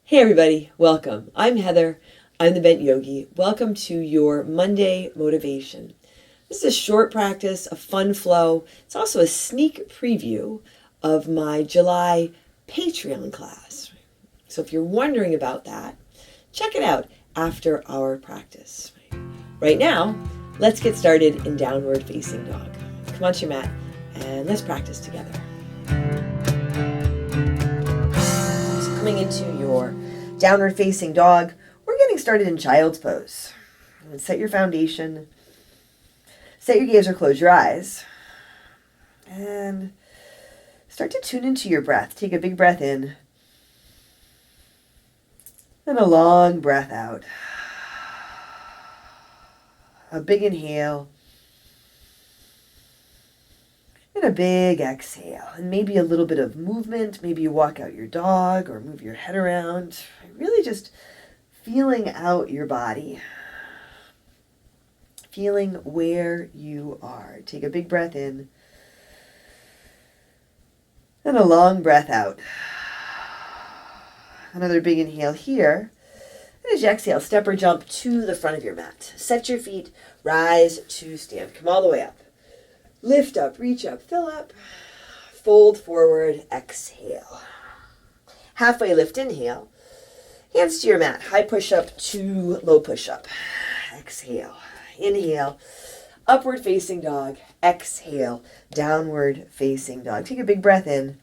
Hey everybody, welcome. I'm Heather. I'm the Bent Yogi. Welcome to your Monday motivation. This is a short practice, a fun flow. It's also a sneak preview of my July Patreon class. So if you're wondering about that, check it out after our practice. Right now, let's get started in downward facing dog. Come onto your mat and let's practice together. So coming into your downward facing dog, we're getting started in child's pose. And set your foundation, set your gaze or close your eyes, and start to tune into your breath. Take a big breath in, and a long breath out. A big inhale, and a big exhale. And maybe a little bit of movement. Maybe you walk out your dog or move your head around. Really just feeling out your body. Feeling where you are. Take a big breath in, and a long breath out. Another big inhale here. And as you exhale, step or jump to the front of your mat. Set your feet, rise to stand. Come all the way up. Lift up, reach up, fill up. Fold forward, exhale. Halfway lift, inhale. Hands to your mat. High push-up to low push-up. Exhale. Inhale. Upward facing dog. Exhale. Downward facing dog. Take a big breath in.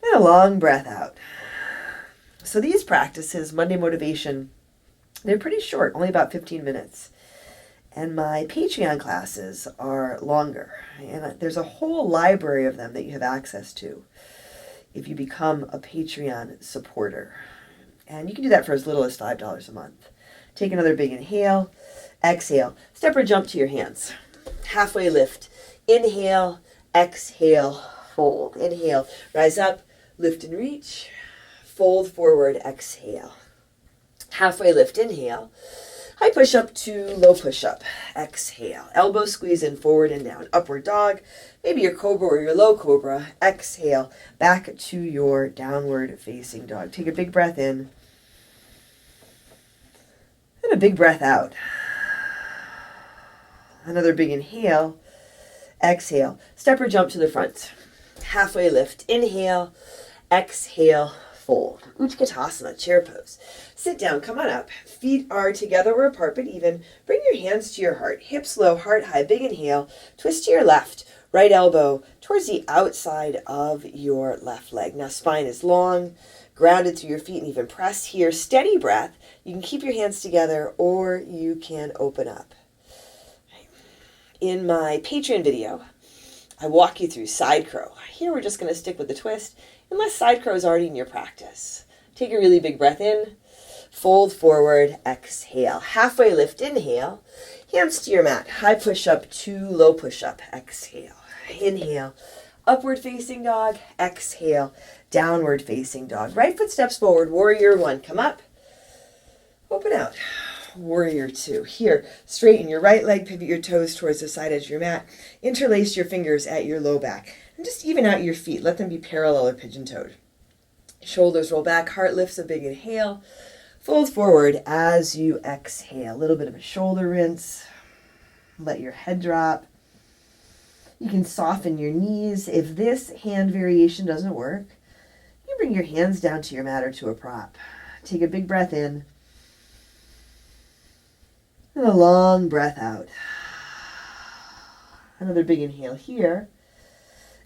And a long breath out. So these practices, Monday motivation, they're pretty short, only about 15 minutes. And my Patreon classes are longer. And there's a whole library of them that you have access to if you become a Patreon supporter. And you can do that for as little as $5 a month. Take another big inhale, exhale, step or jump to your hands. Halfway lift, inhale, exhale, fold. Inhale, rise up, lift and reach, fold forward, exhale. Halfway lift, inhale, high push up to low push up, exhale. Elbow squeeze in, forward and down, upward dog, maybe your cobra or your low cobra, exhale, back to your downward facing dog. Take a big breath in, and a big breath out. Another big inhale, exhale, step or jump to the front. Halfway lift, inhale, exhale, fold. Utkatasana, chair pose. Sit down, come on up. Feet are together or apart but even. Bring your hands to your heart. Hips low, heart high. Big inhale. Twist to your left. Right elbow towards the outside of your left leg. Now spine is long, grounded through your feet, and even press here. Steady breath. You can keep your hands together or you can open up. In my Patreon video, I walk you through side crow. Here we're just going to stick with the twist, unless side crow is already in your practice. Take a really big breath in, fold forward, exhale. Halfway lift, inhale, hands to your mat. High push up to low push up, exhale. Inhale, upward facing dog, exhale, downward facing dog. Right foot steps forward, warrior one, come up, open out. Warrior two. Here, straighten your right leg, pivot your toes towards the side edge of your mat. Interlace your fingers at your low back. And just even out your feet. Let them be parallel or pigeon-toed. Shoulders roll back. Heart lifts, a big inhale. Fold forward as you exhale. A little bit of a shoulder rinse. Let your head drop. You can soften your knees. If this hand variation doesn't work, you bring your hands down to your mat or to a prop. Take a big breath in. And a long breath out. Another big inhale here.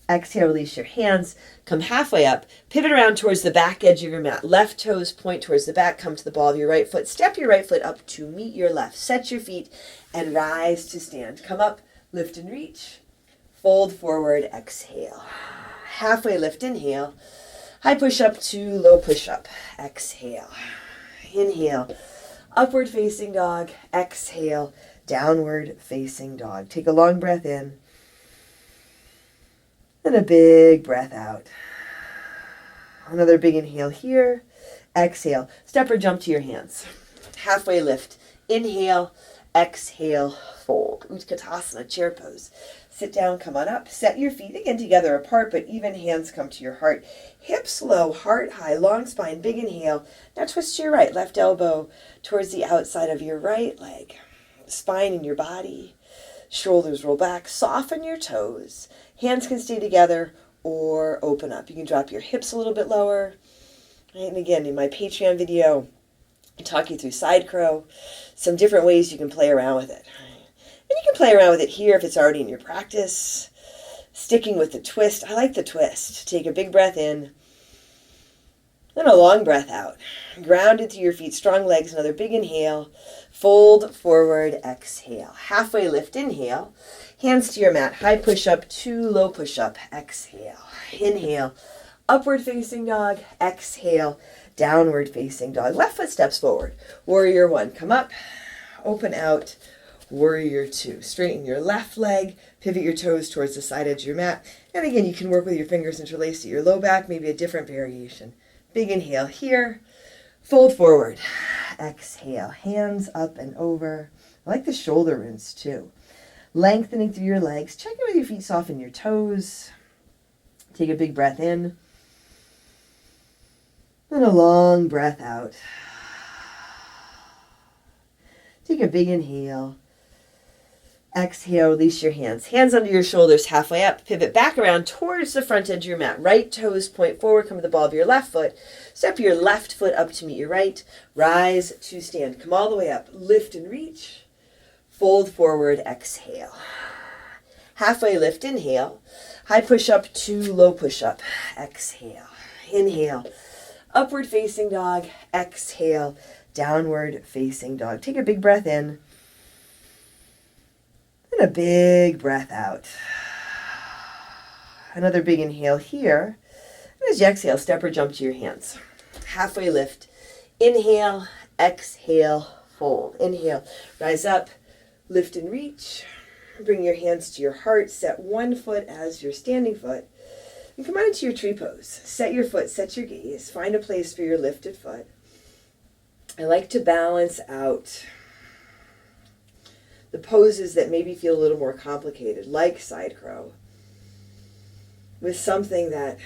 Exhale, release your hands. Come halfway up. Pivot around towards the back edge of your mat. Left toes point towards the back. Come to the ball of your right foot. Step your right foot up to meet your left. Set your feet and rise to stand. Come up, lift and reach. Fold forward, exhale. Halfway lift, inhale. High push up to low push up. Exhale. Inhale. Upward facing dog, exhale, downward facing dog. Take a long breath in, and a big breath out. Another big inhale here, exhale. Step or jump to your hands. Halfway lift, inhale, exhale, fold. Utkatasana, chair pose. Sit down, come on up. Set your feet again together apart, but even hands come to your heart. Hips low, heart high, long spine, big inhale. Now twist to your right, left elbow towards the outside of your right leg. Spine in your body. Shoulders roll back. Soften your toes. Hands can stay together or open up. You can drop your hips a little bit lower. And again, in my Patreon video, I talk you through side crow, some different ways you can play around with it. And you can play around with it here if it's already in your practice. Sticking with the twist. I like the twist. Take a big breath in. Then a long breath out. Grounded through your feet, strong legs. Another big inhale. Fold forward, exhale. Halfway lift, inhale. Hands to your mat. High push-up, 2 low push-up. Exhale. Inhale. Upward facing dog. Exhale. Downward facing dog. Left foot steps forward. Warrior 1. Come up. Open out. Warrior 2. Straighten your left leg, pivot your toes towards the side edge of your mat. And again, you can work with your fingers interlaced at your low back, maybe a different variation. Big inhale here. Fold forward. Exhale. Hands up and over. I like the shoulder rinse too. Lengthening through your legs. Check in with your feet, soften your toes. Take a big breath in. And a long breath out. Take a big inhale. Exhale, release your hands. Hands under your shoulders, halfway up. Pivot back around towards the front edge of your mat. Right toes point forward. Come to the ball of your left foot. Step your left foot up to meet your right. Rise to stand. Come all the way up. Lift and reach. Fold forward. Exhale. Halfway lift. Inhale. High push-up to low push-up. Exhale. Inhale. Upward facing dog. Exhale. Downward facing dog. Take a big breath in. And a big breath out. Another big inhale here. And as you exhale, step or jump to your hands. Halfway lift. Inhale, exhale, fold. Inhale, rise up, lift and reach. Bring your hands to your heart. Set one foot as your standing foot. And come out into your tree pose. Set your foot, set your gaze. Find a place for your lifted foot. I like to balance out the poses that maybe feel a little more complicated, like side crow, with something that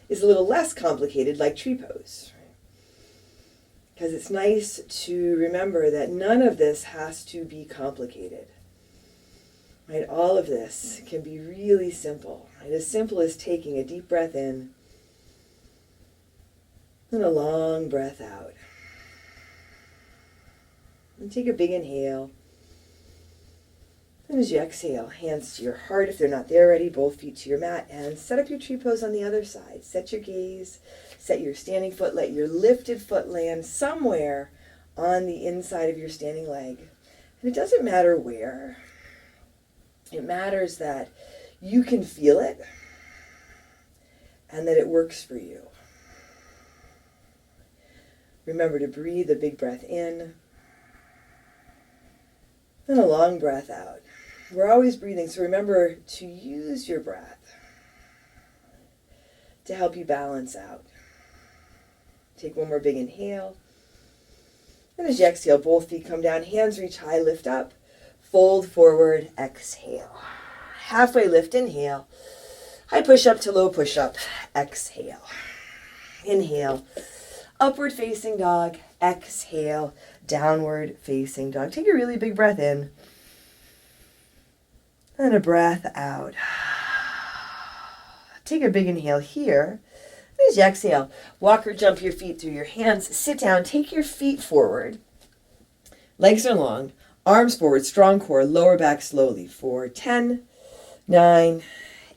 is a little less complicated, like tree pose. Because it's nice to remember that none of this has to be complicated. Right? All of this can be really simple. Right? As simple as taking a deep breath in and a long breath out. And take a big inhale. And as you exhale, hands to your heart if they're not there already, both feet to your mat, and set up your tree pose on the other side. Set your gaze, set your standing foot, let your lifted foot land somewhere on the inside of your standing leg. And it doesn't matter where. It matters that you can feel it and that it works for you. Remember to breathe a big breath in. And a long breath out. We're always breathing, so remember to use your breath to help you balance out. Take one more big inhale. And as you exhale, both feet come down, hands reach high, lift up, fold forward, exhale. Halfway lift, inhale. High push up to low push up, exhale. Inhale. Upward facing dog, exhale. Downward facing dog. Take a really big breath in. And a breath out. Take a big inhale here. As you exhale, walk or jump your feet through your hands. Sit down, take your feet forward. Legs are long, arms forward, strong core, lower back slowly. 4, 10, 9,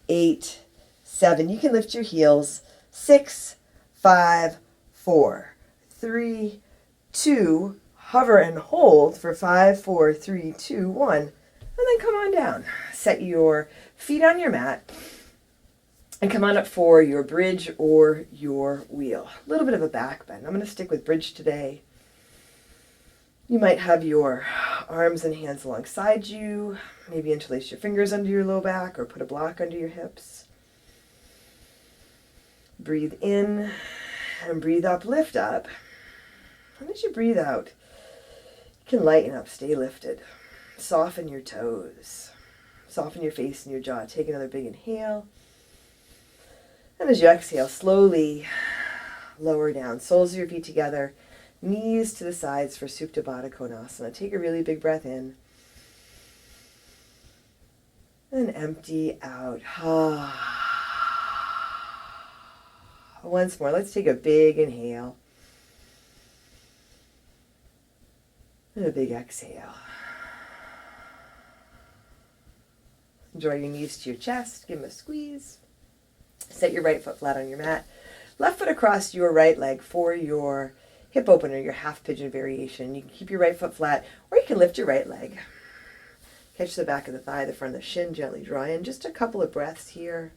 8, 7. You can lift your heels. 6, 5, 4, 3, 2, hover and hold for 5, 4, 3, 2, 1. And then come on down. Set your feet on your mat. And come on up for your bridge or your wheel. A little bit of a back bend. I'm going to stick with bridge today. You might have your arms and hands alongside you. Maybe interlace your fingers under your low back or put a block under your hips. Breathe in and breathe up, lift up. And as you breathe out, you can lighten up, stay lifted. Soften your toes. Soften your face and your jaw. Take another big inhale. And as you exhale, slowly lower down. Soles of your feet together. Knees to the sides for Supta Baddha Konasana. Take a really big breath in. And empty out. Once more, let's take a big inhale. And a big exhale. Draw your knees to your chest. Give them a squeeze. Set your right foot flat on your mat. Left foot across your right leg for your hip opener, your half pigeon variation. You can keep your right foot flat, or you can lift your right leg. Catch the back of the thigh, the front of the shin, gently draw in. Just a couple of breaths here.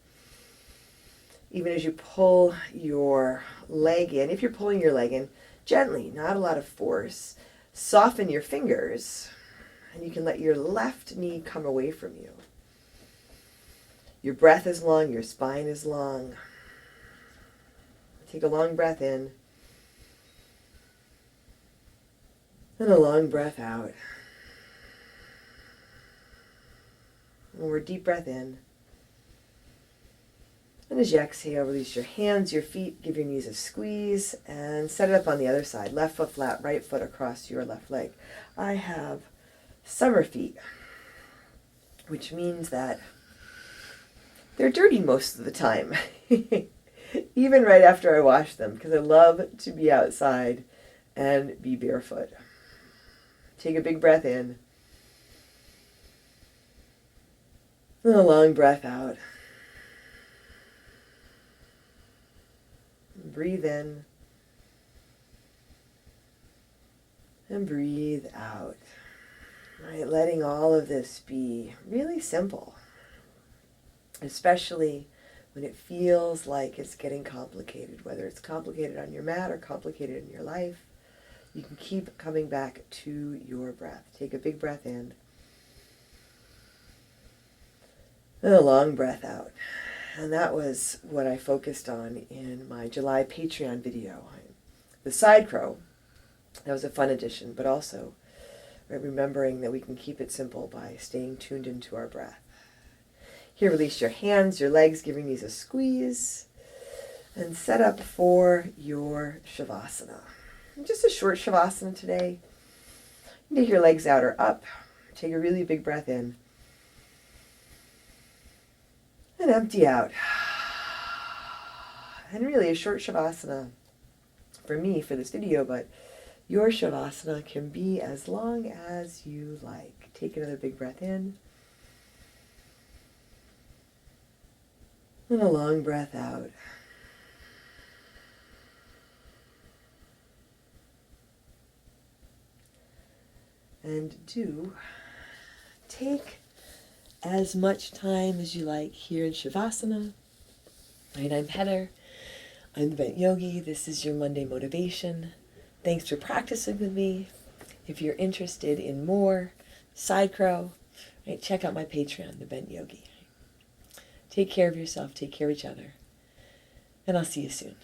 Even as you pull your leg in, if you're pulling your leg in, gently, not a lot of force, soften your fingers, and you can let your left knee come away from you. Your breath is long, your spine is long. Take a long breath in, and a long breath out. One more deep breath in. And as you exhale, release your hands, your feet, give your knees a squeeze, and set it up on the other side. Left foot flat, right foot across your left leg. I have summer feet, which means that they're dirty most of the time, even right after I wash them, because I love to be outside and be barefoot. Take a big breath in. And a long breath out. Breathe in. And breathe out. Right, letting all of this be really simple. Especially when it feels like it's getting complicated. Whether it's complicated on your mat or complicated in your life. You can keep coming back to your breath. Take a big breath in. And a long breath out. And that was what I focused on in my July Patreon video. The side crow, that was a fun addition, but also remembering that we can keep it simple by staying tuned into our breath. Here, release your hands, your legs, giving these a squeeze, and set up for your Shavasana. Just a short Shavasana today. Take your legs out or up. Take a really big breath in. And empty out. And really a short Shavasana for me for this video, but your Shavasana can be as long as you like. Take another big breath in. And a long breath out. And do take as much time as you like here in Shavasana. Right, I'm Heather. I'm the Bent Yogi. This is your Monday motivation. Thanks for practicing with me. If you're interested in more side crow, right, check out my Patreon, the Bent Yogi. Take care of yourself. Take care of each other. And I'll see you soon.